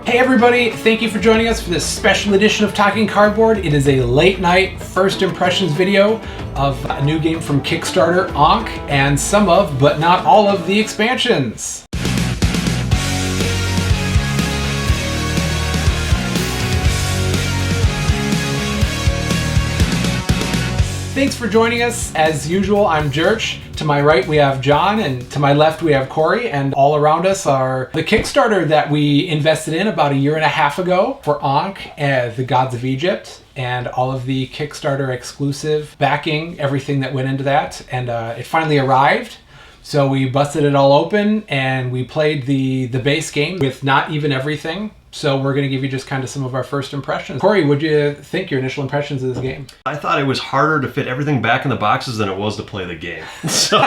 Hey everybody, thank you for joining us for this special edition of Talking Cardboard. It is a late night first impressions video of a new game from Kickstarter, Ankh, and some of, but not all of, the expansions. Thanks for joining us. As usual, I'm Jerch. To my right we have John, and to my left we have Corey, and all around us are the Kickstarter that we invested in about a year and a half ago for Ankh, the Gods of Egypt, and all of the Kickstarter exclusive backing, everything that went into that, and it finally arrived. So we busted it all open and we played the base game with not even everything. So we're going to give you just kind of some of our first impressions. Corey, what do you think, your initial impressions of this game? I thought it was harder to fit everything back in the boxes than it was to play the game. So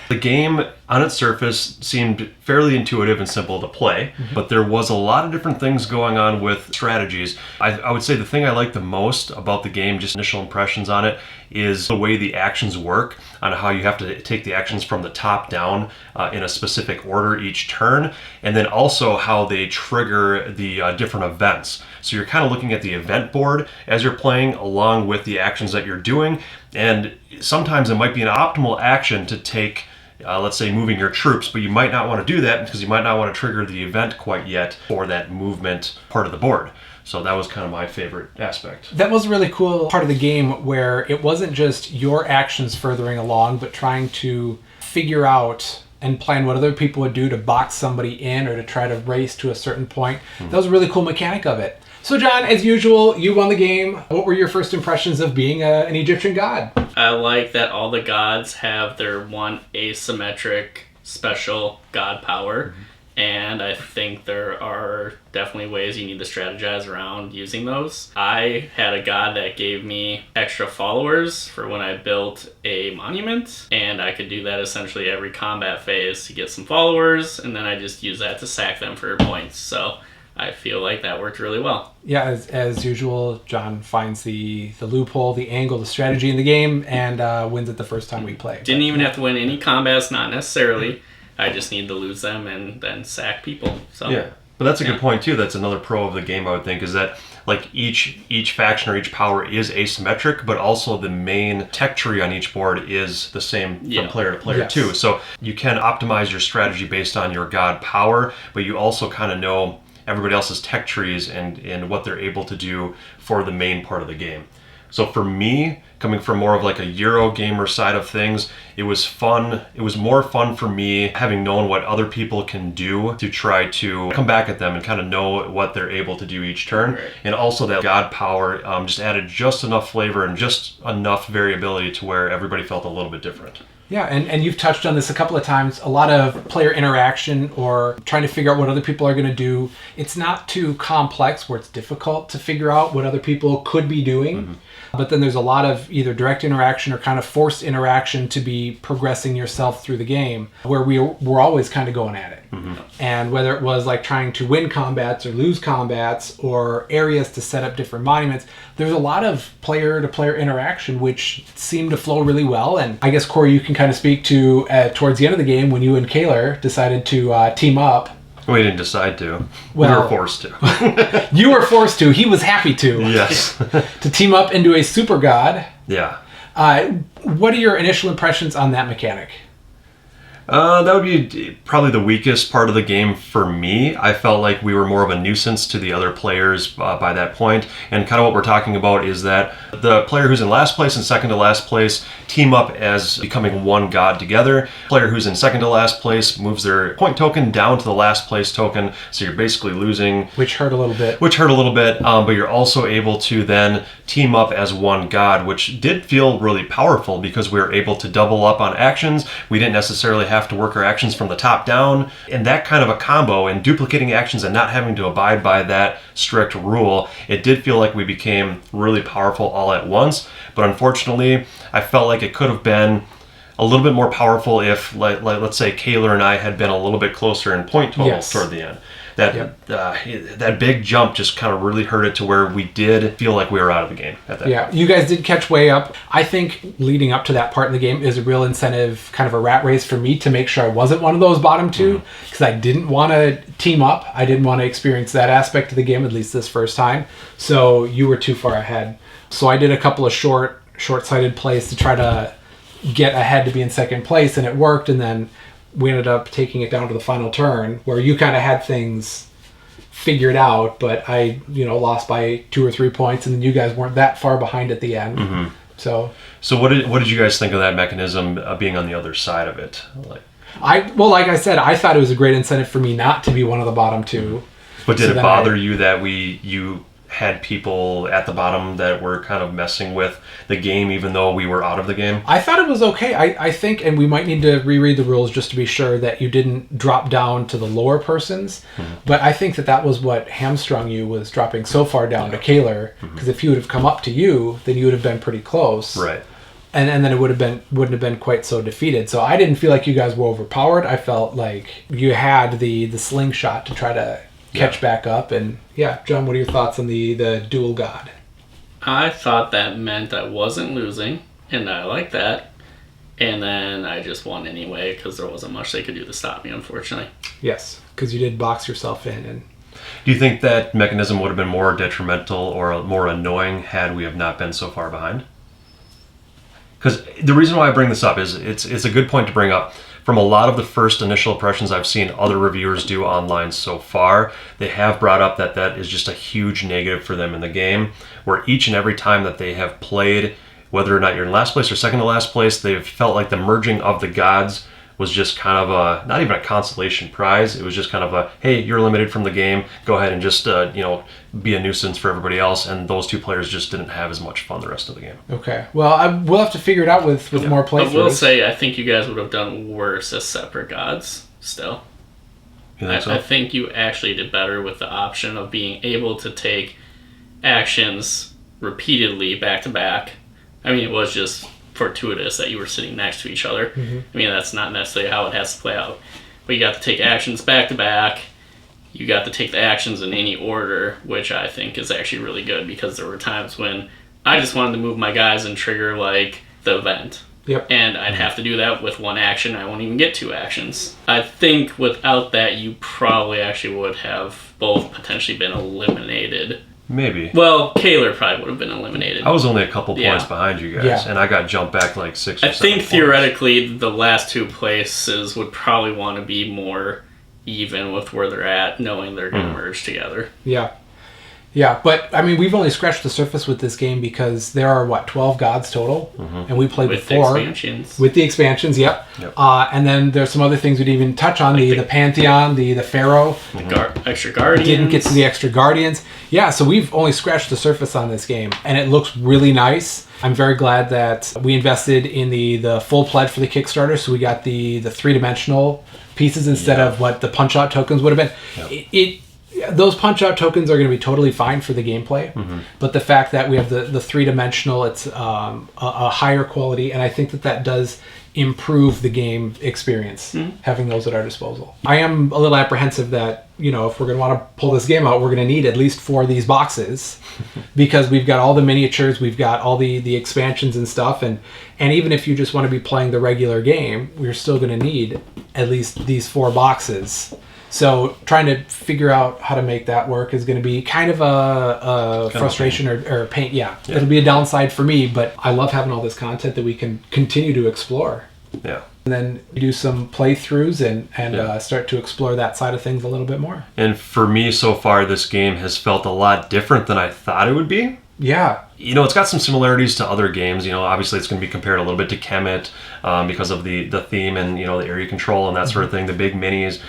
the game on its surface seemed fairly intuitive and simple to play, but there was a lot of different things going on with strategies. I would say the thing I like the most about the game, just initial impressions on it, is the way the actions work, on how you have to take the actions from the top down in a specific order each turn, and then also how they trigger the different events. So you're kind of looking at the event board as you're playing along with the actions that you're doing, and sometimes it might be an optimal action to take let's say moving your troops, but you might not want to do that because you might not want to trigger the event quite yet for that movement part of the board. So that was kind of my favorite aspect. That was a really cool part of the game where it wasn't just your actions furthering along, but trying to figure out and plan what other people would do to box somebody in or to try to race to a certain point. That was a really cool mechanic of it. So John, as usual, you won the game. What were your first impressions of being an Egyptian god? I like that all the gods have their one asymmetric special god power, and I think there are definitely ways you need to strategize around using those. I had a god that gave me extra followers for when I built a monument, and I could do that essentially every combat phase to get some followers, and then I just use that to sack them for points. So I feel like that worked really well. Yeah, as usual, John finds the loophole, the angle, the strategy in the game, and wins it the first time we play. Didn't even have to win any combats, not necessarily. I just need to lose them and then sack people. So yeah, but that's a good point too. That's another pro of the game, I would think, is that like each faction or each power is asymmetric, but also the main tech tree on each board is the same from player to player too. So you can optimize your strategy based on your god power, but you also kind of know everybody else's tech trees and what they're able to do for the main part of the game. So for me, coming from more of like a Euro gamer side of things, it was fun. It was more fun for me having known what other people can do to try to come back at them and kind of know what they're able to do each turn. Right. And also that god power just added just enough flavor and just enough variability to where everybody felt a little bit different. Yeah, and you've touched on this a couple of times, a lot of player interaction or trying to figure out what other people are going to do. It's not too complex where it's difficult to figure out what other people could be doing. But then there's a lot of either direct interaction or kind of forced interaction to be progressing yourself through the game, where we're always kind of going at it. And whether it was like trying to win combats or lose combats or areas to set up different monuments, there's a lot of player-to-player interaction which seemed to flow really well. And I guess, Corey, you can kind of speak to towards the end of the game when you and Kaylor decided to team up. We didn't decide to. Well, we were forced to. You were forced to. He was happy to. Yes. To team up into a super god. Yeah. What are your initial impressions on that mechanic? That would be probably the weakest part of the game for me. I felt like we were more of a nuisance to the other players by that point. And kind of what we're talking about is that the player who's in last place and second to last place team up as becoming one god together. Player who's in second to last place moves their point token down to the last place token. So you're basically losing. Which hurt a little bit. But you're also able to then team up as one god, which did feel really powerful because we were able to double up on actions. We didn't necessarily have to work our actions from the top down, and that kind of a combo and duplicating actions and not having to abide by that strict rule, it did feel like we became really powerful all at once. But unfortunately, I felt like it could have been a little bit more powerful if, let's say, Kaler and I had been a little bit closer in point total toward the end. That big jump just kind of really hurt it to where we did feel like we were out of the game at that point. You guys did catch way up. I think leading up to that part in the game is a real incentive, kind of a rat race for me to make sure I wasn't one of those bottom two, because I didn't want to team up. I didn't want to experience that aspect of the game, at least this first time. So you were too far ahead. So I did a couple of short-sighted plays to try to get ahead to be in second place, and it worked, and then we ended up taking it down to the final turn where you kind of had things figured out, but I, lost by 2 or 3 points, and then you guys weren't that far behind at the end. Mm-hmm. So what did you guys think of that mechanism being on the other side of it? Like I said, I thought it was a great incentive for me not to be one of the bottom two. But did it bother you that you had people at the bottom that were kind of messing with the game even though we were out of the game? I thought it was okay. I think, and we might need to reread the rules just to be sure that you didn't drop down to the lower persons, but I think that was what hamstrung you, was dropping so far down to Kaler, because if he would have come up to you, then you would have been pretty close. Right. And then it wouldn't have been quite so defeated. So I didn't feel like you guys were overpowered. I felt like you had the slingshot to try to catch back up. And John, what are your thoughts on the dual god? I thought that meant I wasn't losing, and I like that. And then I just won anyway, because there wasn't much they could do to stop me, unfortunately. Yes, because you did box yourself in. And do you think that mechanism would have been more detrimental or more annoying had we have not been so far behind? Because the reason why I bring this up is it's a good point to bring up. From a lot of the first initial impressions I've seen other reviewers do online so far, they have brought up that is just a huge negative for them in the game, where each and every time that they have played, whether or not you're in last place or second to last place, they've felt like the merging of the gods was just kind of not even a consolation prize. It was just kind of a, hey, you're eliminated from the game, go ahead and just be a nuisance for everybody else. And those two players just didn't have as much fun the rest of the game. Okay, well, we'll have to figure it out with more playthroughs. I will say, I think you guys would have done worse as separate gods still. You think so? I think you actually did better with the option of being able to take actions repeatedly back to back. I mean, it was just fortuitous that you were sitting next to each other. I mean, that's not necessarily how it has to play out. But you got to take actions back to back. You got to take the actions in any order, which I think is actually really good, because there were times when I just wanted to move my guys and trigger like the event. Yep. And I'd have to do that with one action. I won't even get 2 actions. I think without that, you probably actually would have both potentially been eliminated. Maybe. Well, Kaler probably would have been eliminated. I was only a couple points behind you guys, and I got jumped back like 6 or 7 I think points. theoretically the last 2 places would probably want to be more even with where they're at, knowing they're going to merge together. Yeah, but I mean, we've only scratched the surface with this game because there are 12 gods total, and we played with before expansions. With the expansions. Yep. And then there's some other things we didn't even touch on, like the Pantheon, the Pharaoh, the extra guardians. Didn't get to the extra guardians. Yeah, so we've only scratched the surface on this game, and it looks really nice. I'm very glad that we invested in the full pledge for the Kickstarter, so we got the 3-dimensional pieces instead of what the punch-out tokens would have been. Those punch-out tokens are going to be totally fine for the gameplay, but the fact that we have the 3-dimensional, it's a higher quality, and I think that does improve the game experience, having those at our disposal. I am a little apprehensive that, if we're going to want to pull this game out, we're going to need at least 4 of these boxes, because we've got all the miniatures, we've got all the expansions and stuff, and even if you just want to be playing the regular game, we're still going to need at least these 4 boxes. So trying to figure out how to make that work is going to be kind of a frustration or pain. Yeah, it'll be a downside for me, but I love having all this content that we can continue to explore. Yeah. And then do some playthroughs and start to explore that side of things a little bit more. And for me, so far, this game has felt a lot different than I thought it would be. Yeah. It's got some similarities to other games. Obviously it's going to be compared a little bit to Kemet because of the theme and, the area control and that sort of thing. The big minis,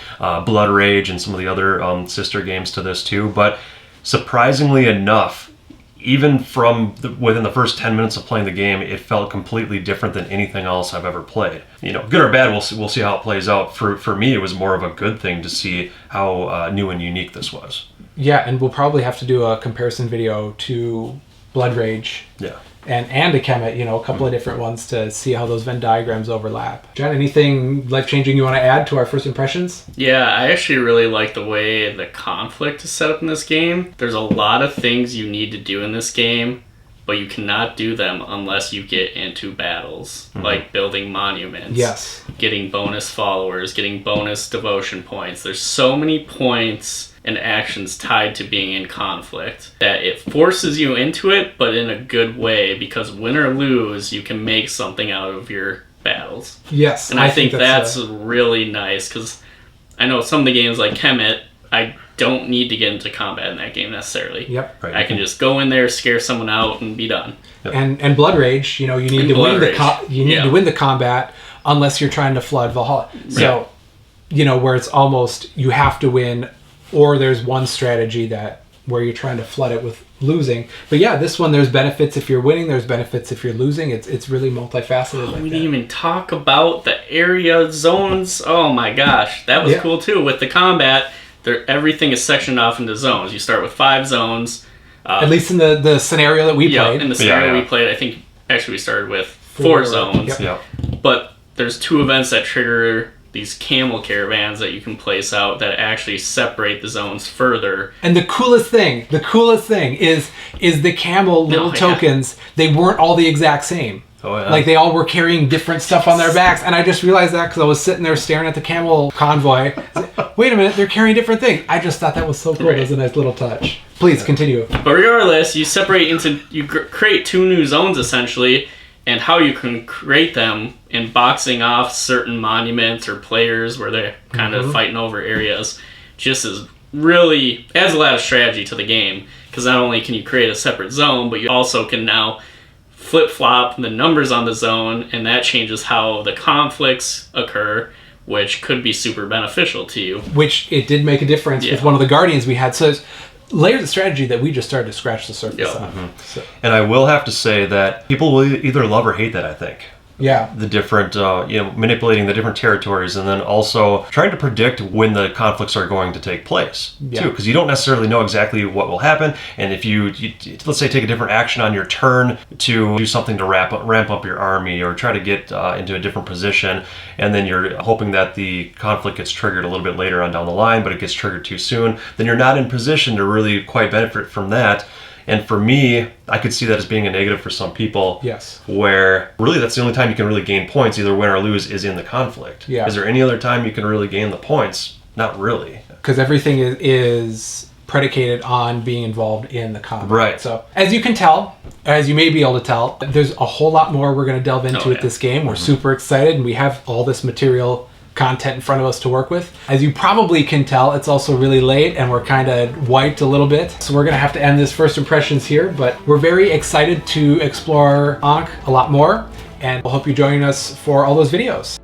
Blood Rage, and some of the other sister games to this too. But surprisingly enough, even from within the first 10 minutes of playing the game, it felt completely different than anything else I've ever played. Good or bad, we'll see how it plays out. For me, it was more of a good thing to see how new and unique this was. Yeah, and we'll probably have to do a comparison video to Blood Rage. Yeah. and a Kemet, a couple of different ones to see how those Venn diagrams overlap. John, anything life-changing you want to add to our first impressions? Yeah, I actually really like the way the conflict is set up in this game. There's a lot of things you need to do in this game, but you cannot do them unless you get into battles, like building monuments, Yes. getting bonus followers, getting bonus devotion points. There's so many points and actions tied to being in conflict that it forces you into it, but in a good way, because win or lose, you can make something out of your battles. Yes. And I think that's really nice, because I know some of the games like Kemet, I don't need to get into combat in that game necessarily. Yep. Right. I can just go in there, scare someone out, and be done. And Blood Rage, you need to win to win the combat unless you're trying to flood Valhalla. So, where it's almost you have to win, or there's one strategy where you're trying to flood it with losing. But yeah, this one there's benefits if you're winning, there's benefits if you're losing. It's really multifaceted. We didn't even talk about the area zones. Oh my gosh, that was cool too with the combat. Everything is sectioned off into zones. You start with 5 zones. At least in the scenario that we played. In the scenario we played, I think actually we started with 4 zones. Yep. But there's 2 events that trigger these camel caravans that you can place out that actually separate the zones further. And the coolest thing is the camel little tokens. They weren't all the exact same. Oh, yeah. Like they all were carrying different stuff on their backs, and I just realized that because I was sitting there staring at the camel convoy. Wait a minute, they're carrying different things. I just thought that was so cool. It was a nice little touch. Please continue. But regardless, you create 2 new zones essentially, and how you can create them in boxing off certain monuments or players where they're kind of fighting over areas just is really adds a lot of strategy to the game, because not only can you create a separate zone, but you also can now flip-flop the numbers on the zone, and that changes how the conflicts occur, which could be super beneficial to you. Which it did make a difference with one of the Guardians we had. So there's layers of strategy that we just started to scratch the surface on. So. And I will have to say that people will either love or hate that, I think. Yeah. The different, manipulating the different territories, and then also trying to predict when the conflicts are going to take place, too. Because you don't necessarily know exactly what will happen. And if you, let's say, take a different action on your turn to do something to ramp up your army or try to get into a different position, and then you're hoping that the conflict gets triggered a little bit later on down the line, but it gets triggered too soon, then you're not in position to really quite benefit from that. And for me, I could see that as being a negative for some people. Yes. Where really that's the only time you can really gain points, either win or lose, is in the conflict. Yeah. Is there any other time you can really gain the points? Not really. Because everything is predicated on being involved in the combat. Right. So as you can tell, as you may be able to tell, there's a whole lot more we're going to delve into with this game. We're super excited, and we have all this material content in front of us to work with. As you probably can tell, it's also really late and we're kind of wiped a little bit. So we're going to have to end this first impressions here, but we're very excited to explore Ankh a lot more, and we'll hope you join us for all those videos.